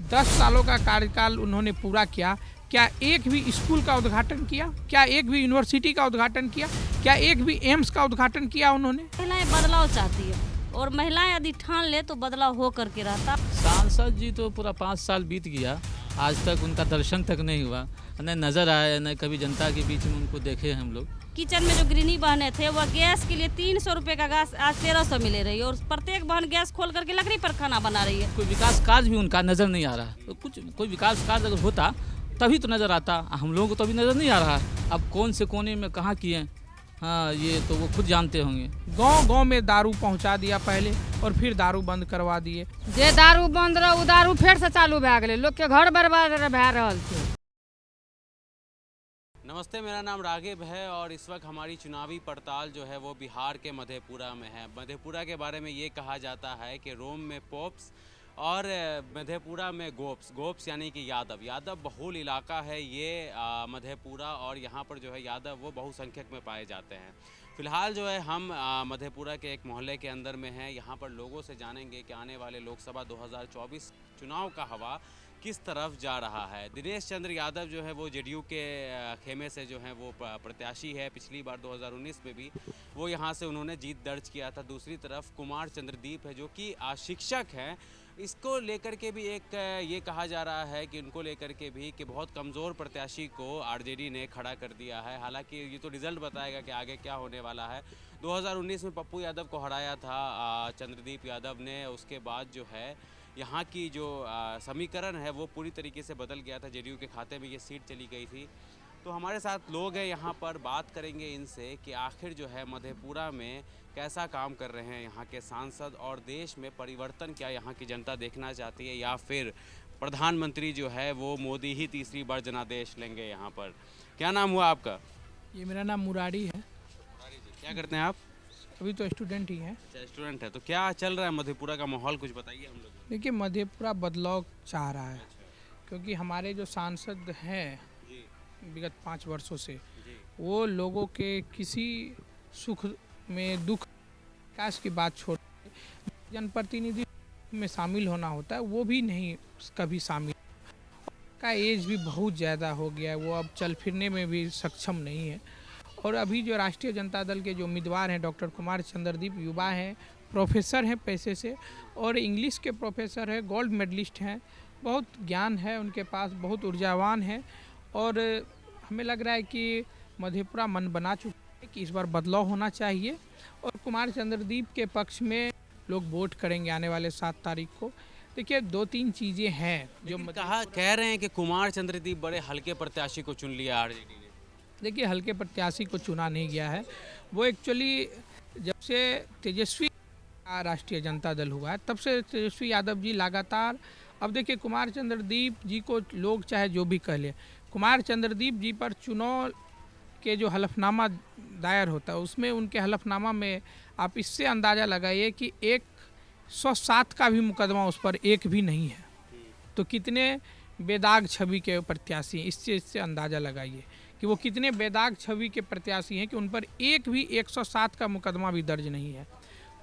10 सालों का कार्यकाल उन्होंने पूरा किया। क्या एक भी स्कूल का उद्घाटन किया? क्या एक भी यूनिवर्सिटी का उद्घाटन किया? क्या एक भी एम्स का उद्घाटन किया उन्होंने? महिलाएं बदलाव चाहती है और महिलाएं यदि ठान ले तो बदलाव हो करके रहता। सांसद जी तो पूरा 5 साल बीत गया, आज तक उनका दर्शन तक नहीं हुआ, न नज़र आया, न कभी जनता के बीच में उनको देखे हम लोग। किचन में जो गृहिणी बहनें थे वह गैस के लिए 300 रुपये का गैस आज 1300 मिले रही है और प्रत्येक बहन गैस खोल करके लकड़ी पर खाना बना रही है। कोई विकास कार्य भी उनका नज़र नहीं आ रहा है। तो कोई विकास कार्य अगर होता तभी तो नज़र आता, हम लोगों को तो अभी नज़र नहीं आ रहा है। अब कौन से कोने में कहाँ किए, हाँ ये तो वो खुद जानते होंगे। गांव गांव में दारू पहुंचा दिया पहले और फिर दारू बंद करवा दिए। जे दारू बंद रहा उ दारू फिर से चालू भए गेलै, लोग के घर बर्बाद भए रहल छै। नमस्ते, मेरा नाम राघव है और इस वक्त हमारी चुनावी पड़ताल जो है वो बिहार के मधेपुरा में है। मधेपुरा के बारे में ये कहा जाता है कि रोम में पोप्स और मधेपुरा में गोप्स यानी कि यादव बहुल इलाका है ये मधेपुरा, और यहाँ पर जो है यादव वो बहुसंख्यक में पाए जाते हैं। फ़िलहाल जो है हम मधेपुरा के एक मोहल्ले के अंदर में हैं। यहाँ पर लोगों से जानेंगे कि आने वाले लोकसभा 2024 चुनाव का हवा किस तरफ जा रहा है। दिनेश चंद्र यादव जो है वो जेडीयू के खेमे से जो है वो प्रत्याशी है। पिछली बार 2019 में भी वो यहाँ से उन्होंने जीत दर्ज किया था। दूसरी तरफ कुमार चंद्रदीप है जो कि शिक्षक हैं। इसको लेकर के भी एक ये कहा जा रहा है कि उनको लेकर के भी कि बहुत कमज़ोर प्रत्याशी को आरजेडी ने खड़ा कर दिया है। हालांकि ये तो रिज़ल्ट बताएगा कि आगे क्या होने वाला है। 2019 में पप्पू यादव को हराया था चंद्रदीप यादव ने। उसके बाद जो है यहाँ की जो समीकरण है वो पूरी तरीके से बदल गया था। जेडीयू के खाते में ये सीट चली गई थी। तो हमारे साथ लोग हैं यहाँ पर, बात करेंगे इनसे कि आखिर जो है मधेपुरा में कैसा काम कर रहे हैं यहाँ के सांसद, और देश में परिवर्तन क्या यहाँ की जनता देखना चाहती है, या फिर प्रधानमंत्री जो है वो मोदी ही तीसरी बार जनादेश लेंगे यहाँ पर। क्या नाम हुआ आपका? ये मेरा नाम मुरारी है। मुरारी जी, क्या करते हैं आप? अभी तो स्टूडेंट ही हैं। अच्छा, स्टूडेंट है। तो क्या चल रहा है मधेपुरा का माहौल, कुछ बताइए हम लोग। देखिए, मधेपुरा बदलाव चाह रहा है क्योंकि हमारे जो सांसद हैं विगत 5 वर्षों से वो लोगों के किसी सुख में दुख विकास की बात छोड़ जनप्रतिनिधि में शामिल होना होता है वो भी नहीं कभी शामिल। का एज भी बहुत ज़्यादा हो गया है, वो अब चल फिरने में भी सक्षम नहीं है। और अभी जो राष्ट्रीय जनता दल के जो उम्मीदवार हैं डॉक्टर कुमार चंद्रदीप, युवा हैं, प्रोफेसर हैं पैसे से, और इंग्लिश के प्रोफेसर हैं, गोल्ड मेडलिस्ट हैं, बहुत ज्ञान है उनके पास, बहुत ऊर्जावान है। और हमें लग रहा है कि मधेपुरा मन बना चुका है कि इस बार बदलाव होना चाहिए और कुमार चंद्रदीप के पक्ष में लोग वोट करेंगे आने वाले 7 तारीख को। देखिए, 2-3 चीज़ें हैं जो कह रहे हैं कि कुमार चंद्रदीप बड़े हल्के प्रत्याशी को चुन लिया आरजेडी ने। देखिए, हल्के प्रत्याशी को चुना नहीं गया है। वो एक्चुअली जब से तेजस्वी राष्ट्रीय जनता दल हुआ है तब से तेजस्वी यादव जी लगातार, अब देखिए कुमार चंद्रदीप जी को लोग चाहे जो भी कह ले, कुमार चंद्रदीप जी पर चुनाव के जो हलफनामा दायर होता है उसमें उनके हलफनामा में आप इससे अंदाज़ा लगाइए कि 107 का भी मुकदमा उस पर एक भी नहीं है। तो कितने बेदाग छवि के प्रत्याशी हैं, इससे अंदाज़ा लगाइए कि वो कितने बेदाग छवि के प्रत्याशी हैं कि उन पर एक भी 107 का मुकदमा भी दर्ज नहीं है।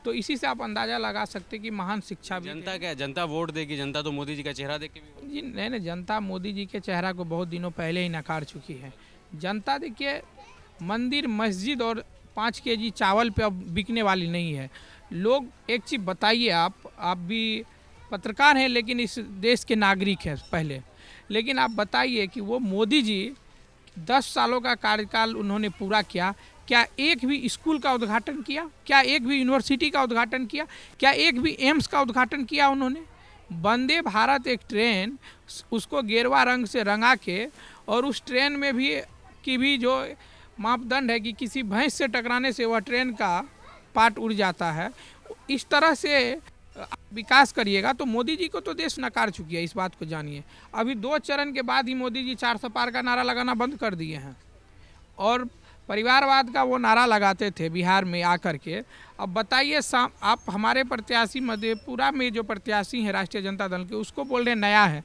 तो इसी से आप अंदाज़ा लगा सकते हैं कि महान शिक्षा भी जनता क्या, जनता वोट देगी? जनता तो मोदी जी का चेहरा देख के भी जी नहीं, जनता मोदी जी के चेहरा को बहुत दिनों पहले ही नकार चुकी है। जनता देखिए मंदिर मस्जिद और 5 केजी चावल पे अब बिकने वाली नहीं है। लोग एक चीज़ बताइए, आप भी पत्रकार हैं लेकिन इस देश के नागरिक हैं पहले, लेकिन आप बताइए कि वो मोदी जी 10 सालों का कार्यकाल उन्होंने पूरा किया, क्या एक भी स्कूल का उद्घाटन किया? क्या एक भी यूनिवर्सिटी का उद्घाटन किया? क्या एक भी एम्स का उद्घाटन किया उन्होंने? वंदे भारत एक ट्रेन, उसको गेरुआ रंग से रंगा के, और उस ट्रेन में भी जो मापदंड है कि किसी भैंस से टकराने से वह ट्रेन का पार्ट उड़ जाता है, इस तरह से विकास करिएगा तो मोदी जी को तो देश नकार चुकी है, इस बात को जानिए। अभी 2 चरण के बाद ही मोदी जी 400 पार का नारा लगाना बंद कर दिए हैं और परिवारवाद का वो नारा लगाते थे बिहार में आकर के। अब बताइए, आप हमारे प्रत्याशी मधेपुरा में जो प्रत्याशी हैं राष्ट्रीय जनता दल के, उसको बोल रहे नया है।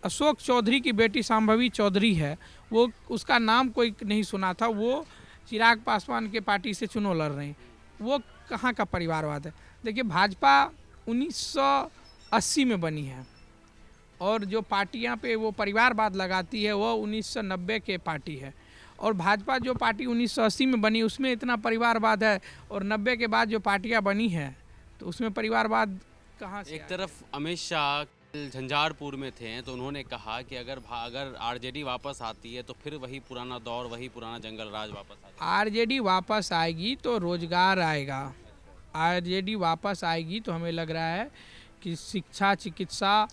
अशोक चौधरी की बेटी शांभवी चौधरी है, वो उसका नाम कोई नहीं सुना था, वो चिराग पासवान के पार्टी से चुनाव लड़ रहे हैं। वो कहाँ का परिवारवाद है? देखिए, भाजपा 1980 में बनी है और जो पार्टियां पे वो परिवारवाद लगाती है वो 1990 के पार्टी है, और भाजपा जो पार्टी 1980 में बनी उसमें इतना परिवारवाद है, और 90 के बाद जो पार्टियां बनी हैं तो उसमें परिवारवाद कहाँ से? एक तरफ अमित शाह झंझारपुर में थे तो उन्होंने कहा कि अगर आरजेडी वापस आती है तो फिर वही पुराना दौर, वही पुराना जंगल राज वापस आ जाएगा। आरजेडी वापस आएगी तो रोजगार आएगा, आरजेडी वापस आएगी तो हमें लग रहा है कि शिक्षा, चिकित्सा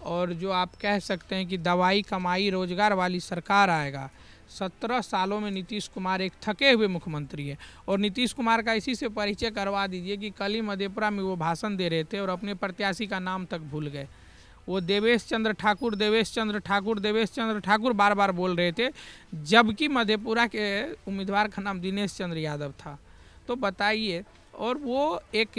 और जो आप कह सकते हैं कि दवाई, कमाई, रोजगार वाली सरकार आएगा। 17 सालों में नीतीश कुमार एक थके हुए मुख्यमंत्री है, और नीतीश कुमार का इसी से परिचय करवा दीजिए कि कल ही मधेपुरा में वो भाषण दे रहे थे और अपने प्रत्याशी का नाम तक भूल गए। वो देवेश चंद्र ठाकुर, देवेश चंद्र ठाकुर, देवेश चंद्र ठाकुर बार बार बोल रहे थे, जबकि मधेपुरा के उम्मीदवार का नाम दिनेश चंद्र यादव था। तो बताइए, और वो एक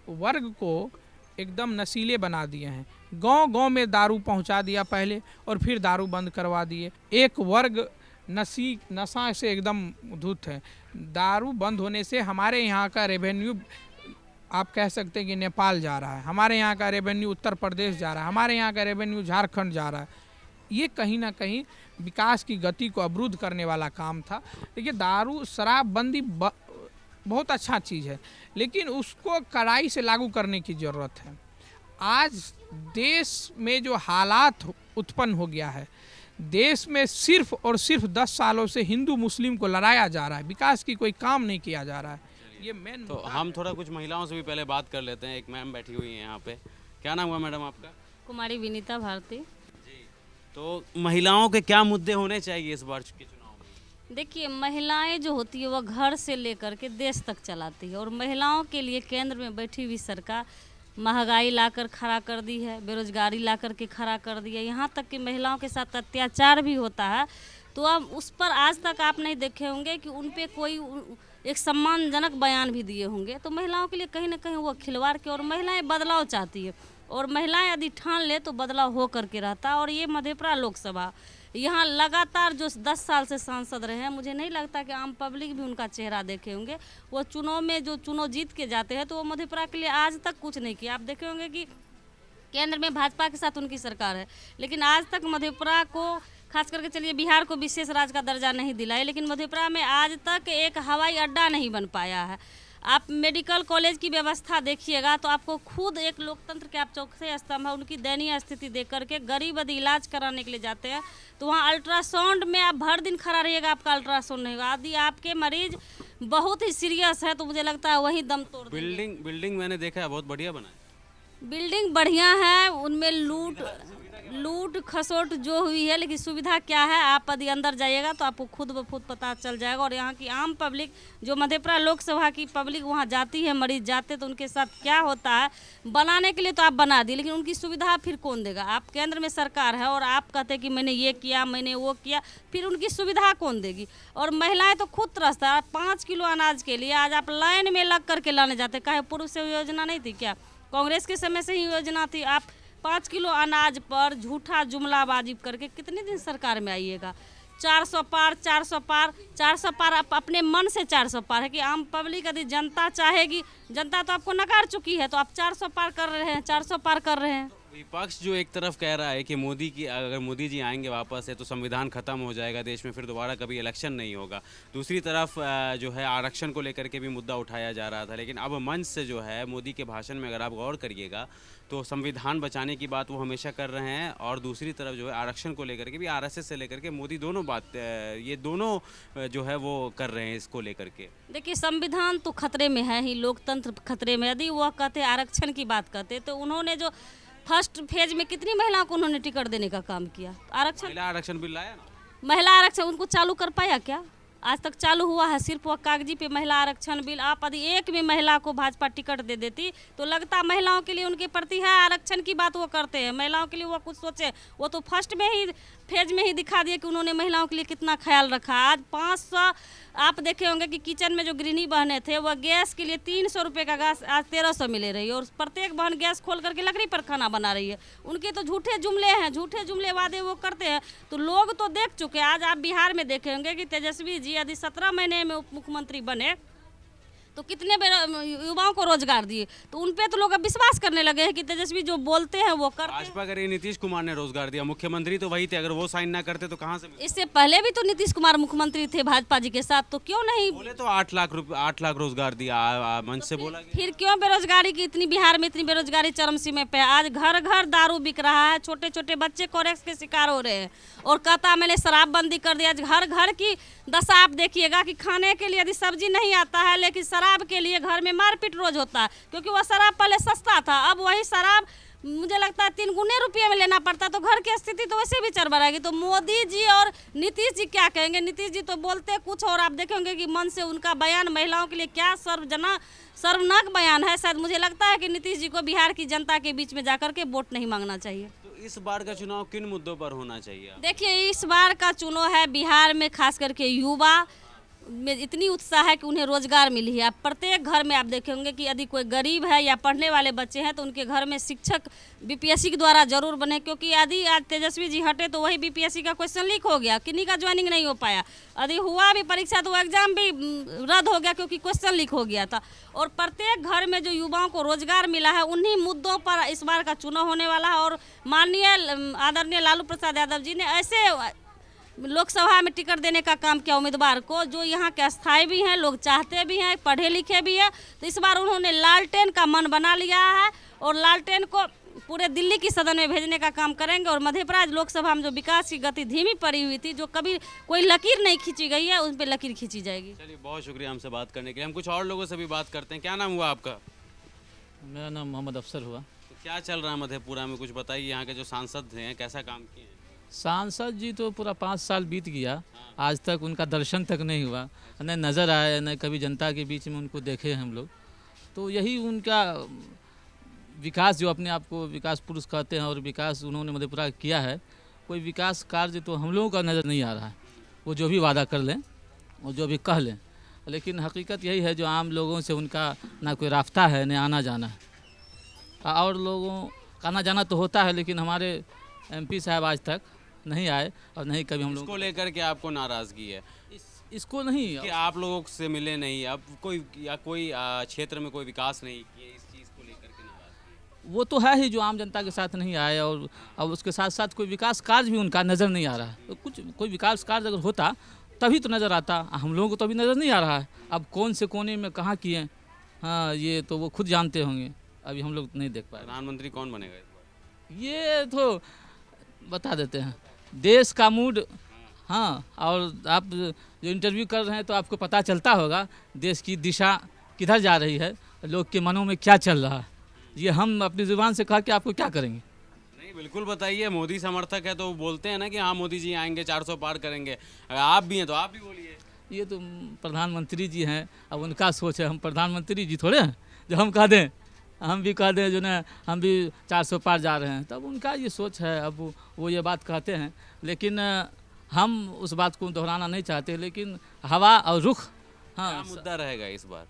वर्ग को एकदम नशीले बना दिए हैं। गांव-गांव में दारू पहुंचा दिया पहले, और फिर दारू बंद करवा दिए। एक वर्ग नशा से एकदम धुत है। दारू बंद होने से हमारे यहाँ का रेवेन्यू, आप कह सकते हैं कि नेपाल जा रहा है, हमारे यहाँ का रेवेन्यू उत्तर प्रदेश जा रहा है, हमारे यहाँ का रेवेन्यू झारखंड जा रहा है। ये कहीं ना कहीं विकास की गति को अवरुद्ध करने वाला काम था। देखिए, दारू शराबबंदी बहुत अच्छा चीज़ है, लेकिन उसको कड़ाई से लागू करने की ज़रूरत है। आज देश में जो हालात उत्पन्न हो गया है, देश में सिर्फ और सिर्फ 10 सालों से हिंदू मुस्लिम को लड़ाया जा रहा है, विकास की कोई काम नहीं किया जा रहा है। ये मेन तो हम थोड़ा कुछ महिलाओं से भी पहले बात कर लेते हैं। एक मैम बैठी हुई है यहाँ पे। क्या नाम हुआ मैडम आपका? कुमारी विनीता भारती। जी, तो महिलाओं के क्या मुद्दे होने चाहिए इस बार के चुनाव में? देखिए, महिलाएं जो होती है वह घर से लेकर के देश तक चलाती है, और महिलाओं के लिए केंद्र में बैठी हुई सरकार महंगाई लाकर खड़ा कर दी है, बेरोजगारी ला कर के खड़ा कर दी है, यहाँ तक कि महिलाओं के साथ अत्याचार भी होता है। तो अब उस पर आज तक आप नहीं देखे होंगे कि उन पे कोई एक सम्मानजनक बयान भी दिए होंगे। तो महिलाओं के लिए कहीं ना कहीं वो खिलवाड़ के, और महिलाएं बदलाव चाहती है, और महिलाएं यदि ठान ले तो बदलाव हो करके रहता। और ये मधेपुरा लोकसभा यहाँ लगातार जो 10 साल से सांसद रहे हैं, मुझे नहीं लगता कि आम पब्लिक भी उनका चेहरा देखे होंगे। वो चुनाव में जो चुनाव जीत के जाते हैं तो वो मधेपुरा के लिए आज तक कुछ नहीं किया। आप देखे होंगे कि केंद्र में भाजपा के साथ उनकी सरकार है, लेकिन आज तक मधेपुरा को, खास करके चलिए बिहार को विशेष राज्य का दर्जा नहीं दिलाई, लेकिन मधेपुरा में आज तक एक हवाई अड्डा नहीं बन पाया है। आप मेडिकल कॉलेज की व्यवस्था देखिएगा तो आपको खुद एक लोकतंत्र के आप चौथे स्तंभ है, उनकी दयनीय स्थिति देख करके गरीब यदि इलाज कराने के लिए जाते हैं तो वहाँ अल्ट्रासाउंड में आप भर दिन खड़ा रहिएगा, आपका अल्ट्रासाउंड नहीं होगा। यदि आपके मरीज बहुत ही सीरियस है तो मुझे लगता है वही दम तोड़ देंगे। बिल्डिंग मैंने देखा है, बहुत बढ़िया बना है। बिल्डिंग बढ़िया है, उनमें लूट खसोट जो हुई है, लेकिन सुविधा क्या है आप यदि अंदर जाइएगा तो आपको खुद ब खुद पता चल जाएगा। और यहाँ की आम पब्लिक, जो मधेपुरा लोकसभा की पब्लिक वहाँ जाती है, मरीज जाते तो उनके साथ क्या होता है। बनाने के लिए तो आप बना दिए, लेकिन उनकी सुविधा फिर कौन देगा? आप केंद्र में सरकार है और आप कहते हैं कि मैंने ये किया, मैंने वो किया, फिर उनकी सुविधा कौन देगी? और महिलाएं तो खुद त्रस्त है। 5 किलो अनाज के लिए आज आप लाइन में लग करके लाने जाते। काहे पूर्व से योजना नहीं थी क्या? कांग्रेस के समय से ही योजना थी। आप 5 किलो अनाज पर झूठा जुमलाबाजी करके कितने दिन सरकार में आइएगा? 400 पार 400 पार 400 पार, आप अपने मन से 400 पार है कि आम पब्लिक यदि जनता चाहेगी, जनता तो आपको नकार चुकी है, तो आप 400 पार कर रहे हैं, 400 पार कर रहे हैं। विपक्ष जो एक तरफ कह रहा है कि अगर मोदी जी आएंगे वापस है तो संविधान खत्म हो जाएगा देश में, फिर दोबारा कभी इलेक्शन नहीं होगा। दूसरी तरफ जो है आरक्षण को लेकर के भी मुद्दा उठाया जा रहा था, लेकिन अब मंच से जो है मोदी के भाषण में अगर आप गौर करिएगा तो संविधान बचाने की बात वो हमेशा कर रहे हैं, और दूसरी तरफ जो है आरक्षण को लेकर के भी आरएसएस से लेकर के मोदी ये दोनों जो है वो कर रहे हैं इसको लेकर के। देखिए, संविधान तो खतरे में है ही, लोकतंत्र खतरे में। यदि वह कहते आरक्षण की बात करते तो उन्होंने जो फर्स्ट फेज में कितनी महिलाओं को उन्होंने टिकट देने का काम किया? आरक्षण बिल लाया ना, महिला आरक्षण उनको चालू कर पाया क्या? आज तक चालू हुआ है सिर्फ वह कागजी पे महिला आरक्षण बिल। आप यदि एक भी महिला को भाजपा टिकट दे देती तो लगता महिलाओं के लिए उनके प्रति है, आरक्षण की बात वो करते हैं, महिलाओं के लिए वो कुछ सोचे। वो तो फर्स्ट में ही फेज में ही दिखा दिया कि उन्होंने महिलाओं के लिए कितना ख्याल रखा। आज 500, आप देखे होंगे कि किचन में जो गृहिणी बहनें थे वह गैस के लिए 300 रुपये का गैस आज 1300 मिले रही है, और प्रत्येक बहन गैस खोल करके लकड़ी पर खाना बना रही है। उनके तो झूठे जुमले हैं, झूठे जुमले वादे वो करते हैं, तो लोग तो देख चुके हैं। आज आप बिहार में देखे होंगे कि तेजस्वी जी यदि 17 महीने में उप मुख्यमंत्री बने तो कितने युवाओं को रोजगार दिए, तो उन पे तो लोग अब विश्वास करने लगे हैं कि तेजस्वी जो बोलते हैं वो करते हैं। भाजपा करे नीतीश कुमार ने रोजगार दिया, मुख्यमंत्री तो वही थे, अगर वो साइन ना करते तो कहाँ से इससे पहले भी तो नीतीश कुमार मुख्यमंत्री थे भाजपा जी के साथ, तो क्यों नहीं बोले तो 8 लाख रोजगार दिया, मंच से बोला गया। फिर क्यों बेरोजगारी की इतनी, बिहार में इतनी बेरोजगारी चरम सीमा पे है। आज घर घर दारू बिक रहा है, छोटे छोटे बच्चे कोरेक्स के शिकार हो रहे हैं, और कहता मैंने शराबबंदी कर दिया। घर घर की दशा आप देखिएगा कि खाने के लिए यदि सब्जी नहीं आता है, लेकिन शराब के लिए घर में मारपीट रोज होता है, क्योंकि वह शराब पहले सस्ता था, अब वही शराब मुझे लगता है 3 गुने रुपये में लेना पड़ता, तो घर की स्थिति तो वैसे भी चरबरा रहेगी। तो मोदी जी और नीतीश जी क्या कहेंगे? नीतीश जी तो बोलते कुछ और आप देखेंगे कि मन से उनका बयान महिलाओं के लिए क्या सर्वनाक बयान है। शायद मुझे लगता है कि नीतीश जी को बिहार की जनता के बीच में जाकर के वोट नहीं मांगना चाहिए। तो इस बार का चुनाव किन मुद्दों पर होना चाहिए? देखिए, इस बार का चुनाव है बिहार में खास करके युवा में इतनी उत्साह है कि उन्हें रोजगार मिली है। आप प्रत्येक घर में आप देखेंगे कि यदि कोई गरीब है या पढ़ने वाले बच्चे हैं तो उनके घर में शिक्षक बीपीएससी के द्वारा जरूर बने, क्योंकि यदि आज तेजस्वी जी हटे तो वही बीपीएससी का क्वेश्चन लीक हो गया, किन्हीं का ज्वाइनिंग नहीं हो पाया, यदि हुआ भी परीक्षा तो एग्जाम भी रद्द हो गया क्योंकि क्वेश्चन लीक हो गया था। और प्रत्येक घर में जो युवाओं को रोजगार मिला है, उन्हीं मुद्दों पर इस बार का चुनाव होने वाला है। और माननीय आदरणीय लालू प्रसाद यादव जी ने ऐसे लोकसभा में टिकट देने का काम किया उम्मीदवार को जो यहाँ के अस्थायी भी हैं, लोग चाहते भी हैं, पढ़े लिखे भी हैं। तो इस बार उन्होंने लालटेन का मन बना लिया है और लालटेन को पूरे दिल्ली की सदन में भेजने का काम करेंगे। और मध्य प्रदेश लोकसभा में जो विकास की गति धीमी पड़ी हुई थी, जो कभी कोई लकीर नहीं खींची गई है, उन पर लकीर खींची जाएगी। चलिए, बहुत शुक्रिया हमसे बात करने के लिए। हम कुछ और लोगों से भी बात करते हैं। क्या नाम हुआ आपका? मेरा नाम मोहम्मद अफसर हुआ। तो क्या चल रहा है मधेपुरा में, कुछ बताइए। यहाँ के जो सांसद हैं कैसा काम किए हैं? सांसद जी तो पूरा 5 साल बीत गया, आज तक उनका दर्शन तक नहीं हुआ, न नज़र आया, न कभी जनता के बीच में उनको देखे हम लोग। तो यही उनका विकास, जो अपने आप को विकास पुरुष कहते हैं, और विकास उन्होंने मधेपुरा किया है, कोई विकास कार्य तो हम लोगों का नज़र नहीं आ रहा है। वो जो भी वादा कर लें और जो भी कह लें, लेकिन हकीकत यही है जो आम लोगों से उनका ना कोई रास्ता है, न आना जाना है। और लोगों का आना जाना तो होता है, लेकिन हमारे एमपी साहब आज तक नहीं आए और नहीं कभी हम लोग इसको लेकर के आपको नाराजगी है? इसको नहीं कि आप लोगों से मिले नहीं, अब कोई क्षेत्र में कोई विकास नहीं किए, इस चीज़ को लेकर के नाराजगी? वो तो है ही, जो आम जनता के साथ नहीं आए, और अब उसके साथ साथ कोई विकास कार्य भी उनका नज़र नहीं आ रहा है। तो कोई विकास कार्य अगर होता तभी तो नज़र आता, हम लोगों को तो अभी नज़र नहीं आ रहा है। अब कौन से कोने में कहाँ किए, हाँ, ये तो वो खुद जानते होंगे, अभी हम लोग नहीं देख पाए। प्रधानमंत्री कौन बनेगा इस बार? ये तो बता देते हैं, देश का मूड। हाँ, और आप जो इंटरव्यू कर रहे हैं तो आपको पता चलता होगा देश की दिशा किधर जा रही है, लोग के मनों में क्या चल रहा है। ये हम अपनी ज़ुबान से कह के आपको क्या करेंगे? नहीं, बिल्कुल बताइए। मोदी समर्थक है तो वो बोलते हैं ना कि हाँ मोदी जी आएंगे, 400 पार करेंगे। अगर आप भी हैं तो आप भी बोलिए। ये तो प्रधानमंत्री जी हैं, अब उनका सोच है, हम प्रधानमंत्री जी थोड़े हैं जो हम कह दें, हम भी कह दें जो ना हम भी 400 पार जा रहे हैं, तब उनका ये सोच है। अब वो ये बात कहते हैं, लेकिन हम उस बात को दोहराना नहीं चाहते, लेकिन हवा और रुख। हाँ, क्या मुद्दा रहेगा इस बार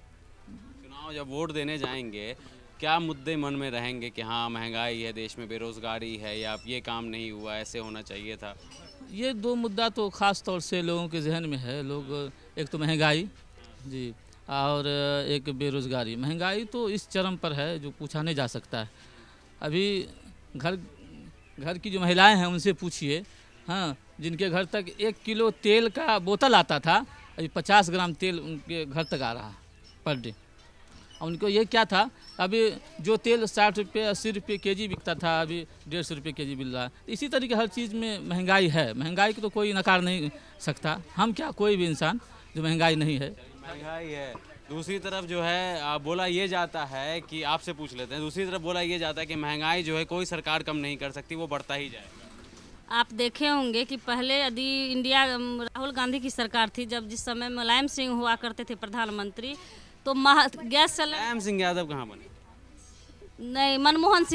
चुनाव जब वोट देने जाएंगे? क्या मुद्दे मन में रहेंगे कि हाँ महंगाई है देश में, बेरोजगारी है, या ये काम नहीं हुआ, ऐसे होना चाहिए था? ये 2 मुद्दा तो ख़ास तौर से लोगों के जहन में है। लोग, एक तो महंगाई जी, और एक बेरोज़गारी। महंगाई तो इस चरम पर है जो पूछा नहीं जा सकता है। अभी घर की जो महिलाएं हैं उनसे पूछिए, हाँ, जिनके घर तक 1 किलो तेल का बोतल आता था, अभी 50 ग्राम तेल उनके घर तक आ रहा है पर डे। उनको ये क्या था, अभी जो तेल 60 रुपये 80 रुपये केजी बिकता था, अभी 150 रुपये केजी मिल रहा है। इसी तरीके हर चीज़ में महंगाई है। महंगाई को तो कोई नकार नहीं सकता, हम क्या कोई भी इंसान जो महंगाई नहीं है। महंगाई है। दूसरी तरफ जो है बोला ये जाता है कि आपसे पूछ लेते हैं, दूसरी तरफ बोला ये जाता है कि महंगाई जो है कोई सरकार कम नहीं कर सकती, वो बढ़ता ही जाएगा। आप देखे होंगे कि पहले यदि इंडिया राहुल गांधी की सरकार थी, जब जिस समय मुलायम सिंह हुआ करते थे प्रधानमंत्री, तो गैस सिलेंडर, मुलायम सिंह यादव कहाँ बने? नहीं, मनमोहन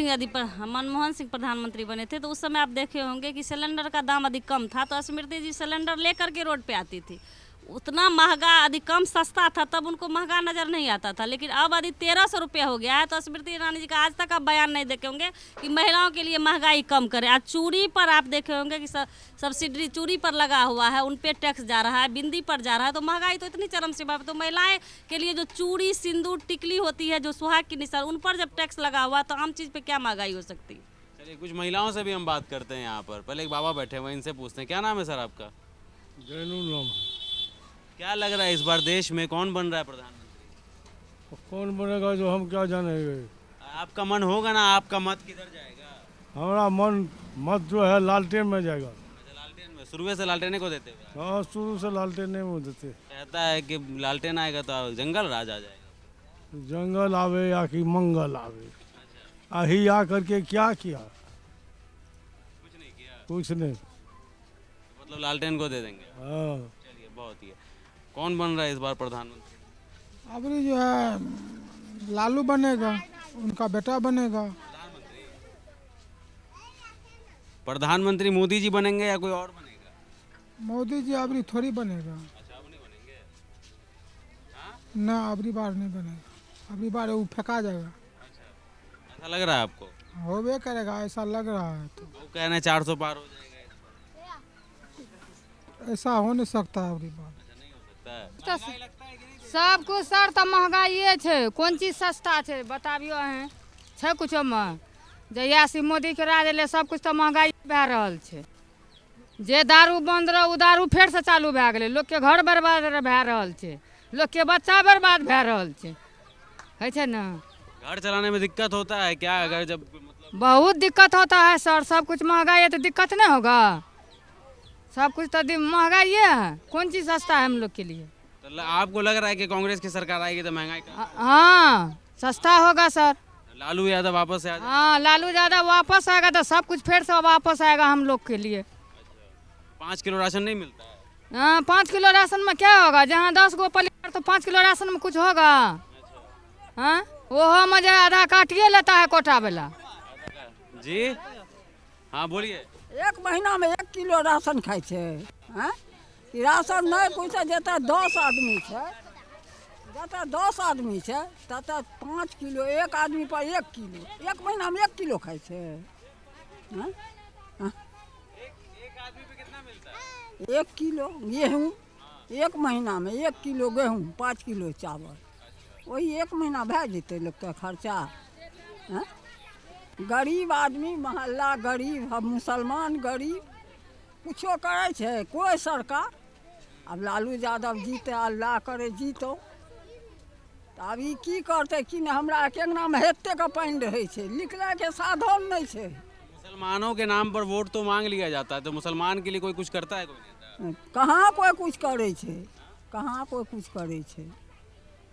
सिंह प्रधानमंत्री बने थे। तो उस समय आप देखे होंगे कि सिलेंडर का दाम अधिक कम था, तो स्मृति जी सिलेंडर लेकर के रोड पे आती थी। उतना महंगा यदि कम सस्ता था तब उनको महंगा नज़र नहीं आता था, लेकिन अब यदि 1300 रुपया हो गया है तो स्मृति ईरानी जी का आज तक आप बयान नहीं देखे होंगे कि महिलाओं के लिए महंगाई कम करें। आज चूड़ी पर आप देखे होंगे कि सब्सिडी चूड़ी पर लगा हुआ है, उन पर टैक्स जा रहा है, बिंदी पर जा रहा है, तो महंगाई तो इतनी चरम सीमा पर। तो महिलाएं के लिए जो चूड़ी सिंदूर टिकली होती है, जो सुहाग की निशान, उन पर जब टैक्स लगा हुआ तो आम चीज़ पर क्या महंगाई हो सकती है। चलिए कुछ महिलाओं से भी हम बात करते हैं यहाँ पर। पहले एक बाबा बैठे हुए हैं, इनसे पूछते हैं। क्या नाम है सर आपका? जैनुल नाम है। क्या लग रहा है इस बार देश में कौन बन रहा है प्रधानमंत्री? तो कौन बनेगा जो हम क्या जानेंगे। आपका मन होगा ना, आपका मत किधर जाएगा? हमारा मन मत जो है लालटेन में जाएगा। अच्छा, लालटेन में। शुरू से लालटेन को देते हुए हाँ, शुरू से लालटेन नहीं में देते। कहता है कि लालटेन आएगा तो जंगल राज आ जाएगा। जंगल आवे या कि मंगल आवे, आही आ करके क्या किया? कुछ नहीं किया, कुछ नहीं। मतलब लालटेन को दे देंगे। हाँ, चलिए बहुत ही है। कौन बन रहा है इस बार प्रधानमंत्री? अबरी जो है लालू बनेगा, उनका बेटा बनेगा। प्रधानमंत्री मोदी जी बनेंगे या कोई और बनेगा? मोदी जी अबरी थोड़ी बनेगा। अच्छा, अब नहीं बनेंगे। ना, अबरी बार नहीं बनेगा। अबरी बार वो फेंका जाएगा। ऐसा लग रहा है आपको? होबे करेगा, ऐसा लग रहा है। तो वो कह रहे हैं 400 पार हो जाएगा इस बार। ऐसा हो नहीं सकता अबरी बार। अच्छा, नहीं हो सकता है। सब कुछ सर तो महंगाइए छै, कोन चीज सस्ता छै बताबियो हैं छै कुछो में। जहिया से मोदी के राज एले सब कुछ तो महंगाई भए रहल छै। जे दारू बंद रह उ दारू फेर से चालू भए गेलै। लोग के घर बर्बाद भए रहल छै, लोग के बच्चा बर्बाद भए रहल छै, है छै ना। घर चलाने में दिक्कत होता है क्या? अगर जब मतलब बहुत दिक्कत होता है सर, सब कुछ महंगाई है तो दिक्कत नहीं होगा। सब कुछ तो महंगाई है, कौन चीज़ सस्ता है हम लोग के लिए। तो आपको लग रहा है कि कांग्रेस की सरकार आएगी तो महंगाई कम? हाँ, सस्ता होगा सर। लालू यादव वापस से आ जाए? हाँ, लालू यादव वापस आएगा तो सब कुछ फिर से वापस आएगा हम लोग के लिए। 5 किलो राशन नहीं मिलता है? हाँ, 5 किलो राशन में क्या होगा? जहाँ 10 गो परिवार तो 5 किलो राशन में कुछ होगा? हाँ, वो में जो आधा काटिए लेता है कोटा वाला। जी हाँ बोलिए। एक महीना में 1 किलो राशन खाई छे। हैं? ई राशन नहीं पूछे जतऽ 10 आदमी छे, जतऽ 10 आदमी छे ततऽ 5 किलो, एक आदमी पर 1 किलो, एक महीना में 1 किलो खाई छे। हैं? एक आदमी पे कितना मिलता है? 1 किलो गेहूँ, एक महीना में 1 किलो गेहूँ, 5 किलो चावल, वही एक महीना भए जेतै लोग के खर्चा। हैं? गरीब आदमी, मोहल्ला गरीब, हम मुसलमान गरीब, कुछो करे छे कोई सरकार। अब लालू यादव जीते, अल्लाह करे जीतो। तो अब ई की करते कि नहीं, हमरा के अंगना में हेते के पानी रहे छे, निकले के साधन नहीं छे। मुसलमानों के नाम पर वोट तो मांग लिया जाता है, तो मुसलमान के लिए कोई कुछ करता है? कोई नेता? कहाँ कोई कुछ करे छे, कहाँ कोई कुछ करे छे,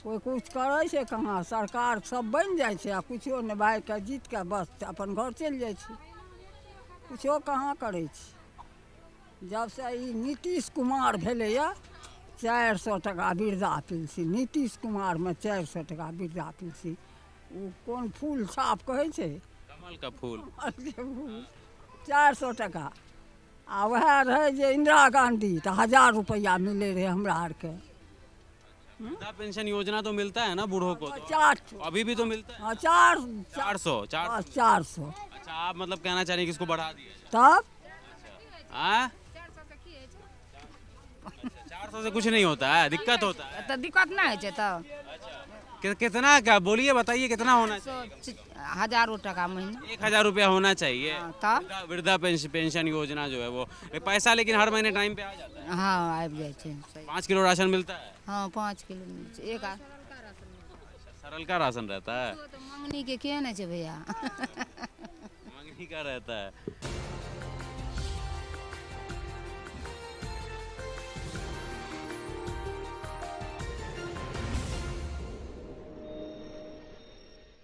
कोई कुछ करे छे कहाँ। सरकार सब बन जाए छे आ कुछो नहीं, भाई के जीत के बस अपन घर चल जाए छे, कुछो कहाँ करे छे। जब से ई नीतीश कुमार भेले या 400 टका वृद्धा पेंशन, नीतीश कुमार में 400 टका वृद्धा पेंशन, वो कौन फूल छाप कहे छे, कमल का फूल। 400 टका। आ वह रहे जे इंदिरा गांधी तो 1000 रुपया मिले रहे हमरा आर के। वृद्धा पेंशन योजना तो मिलता है ना बूढ़ों को? तो 400। अभी भी तो मिलता है। 400। 400। अच्छा, आप मतलब कहना चाह रहे हैं कि इसको बढ़ा दिया जाए? तब हाँ? 400 से कुछ नहीं होता है, दिक्कत होता है। तो दिक्कत नहीं है तो कितना क्या बोलिए, बताइए कितना होना चाहिए? 1000 टका महीना। 1000 रुपया होना चाहिए। तब वृद्धा पेंशन योजना जो है वो पैसा, लेकिन हर महीने टाइम पे आ जाता है। हाँ, आबि जाए छे। 5 किलो राशन मिलता है? हाँ, 5 किलो एक सरल का राशन रहता है? मंगनी के नहीं छे भैया। मंगनी का रहता है।